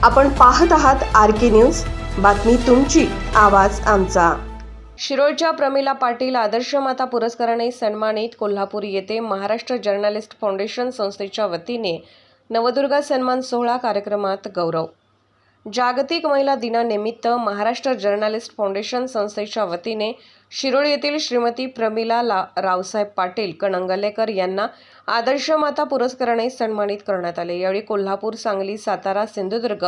आपण पाहत आहात RK न्यूज, बातमी तुमची, आवाज आमचा। शिरोळच्या प्रमिला पाटील आदर्श माता पुरस्काराने सन्मानित। कोल्हापूर येथे महाराष्ट्र जर्नलिस्ट फाउंडेशन संस्थेच्या वतीने नवदुर्गा सन्मान सोहळा कार्यक्रमात गौरव। जागतिक महिला दिनानिमित्त महाराष्ट्र जर्नलिस्ट फाउंडेशन संस्थेच्या वतीने शिरोळ येथील श्रीमती प्रमिला रावसाहेब पाटील कणंगलेकर यांना आदर्श माता पुरस्काराने सन्मानित करण्यात आले। यावेळी कोल्हापूर, सांगली, सातारा, सिंधुदुर्ग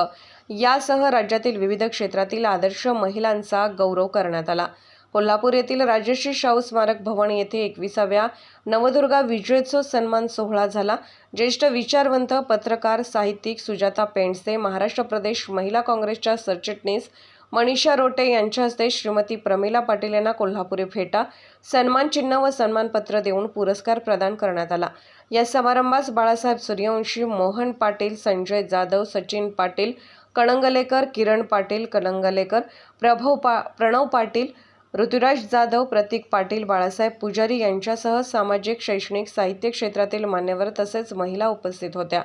यासह राज्यातील विविध क्षेत्रातील आदर्श महिलांचा गौरव करण्यात आला। कोल्हापूर येथील राजश्री शाहू स्मारक भवन येथे 21व्या नवदुर्गा विजयोत्सव सन्मान सोहळा झाला। ज्येष्ठ विचारवंत, पत्रकार, साहित्यिक सुजाता पेंडसे, महाराष्ट्र प्रदेश महिला काँग्रेसच्या सरचिटणीस मनीषा रोटे यांच्या हस्ते श्रीमती प्रमिला पाटील यांना कोल्हापुरी फेटा, सन्मान चिन्ह व सन्मानपत्र देऊन पुरस्कार प्रदान करण्यात आला। या समारंभास बाळासाहेब सूर्यवंशी, मोहन पाटील, संजय जाधव, सचिन पाटील कणंगलेकर, किरण पाटील कणंगलेकर, प्रणव पाटील, ऋतुराज जाधव, प्रतीक पाटील, बाळासाहेब पुजारी यांच्यासह सामाजिक, शैक्षणिक, साहित्य क्षेत्रातील मान्यवर तसेच महिला उपस्थित होत्या।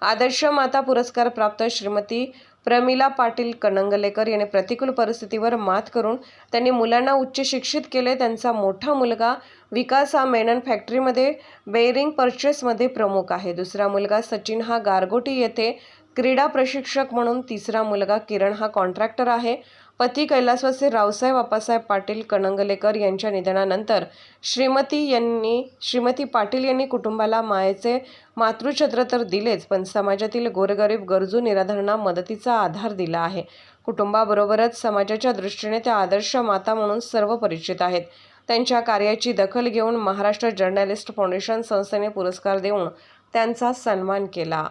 आदर्श माता पुरस्कार प्राप्त श्रीमती प्रमिला पाटील कणंगलेकर यांनी प्रतिकूल परिस्थितीवर मात करून त्यांनी मुलांना उच्च शिक्षित केले। त्यांचा मोठा मुलगा विकास हा मेनन फॅक्टरीमध्ये बेअरिंग परचेसमध्ये प्रमुख आहे। दुसरा मुलगा सचिन हा गारगोटी येथे क्रीडा प्रशिक्षक म्हणून, तिसरा मुलगा किरण हा कॉन्ट्रॅक्टर आहे। पती कैलासवासी रावसाहेब आप्पासाहेब पाटील कणंगलेकर यांच्या निधनानंतर श्रीमती पाटील यांनी कुटुंबाला मायेचे मातृछत्र तर दिलेच, पण समाजातील गोरगरीब, गरजू, निराधारांना मदतीचा आधार दिला आहे। कुटुंबाबरोबरच समाजाच्या दृष्टीने त्या आदर्श माता म्हणून सर्व परिचित आहेत। त्यांच्या कार्याची दखल घेऊन महाराष्ट्र जर्नलिस्ट फाउंडेशन संस्थेने पुरस्कार देऊन त्यांचा सन्मान केला।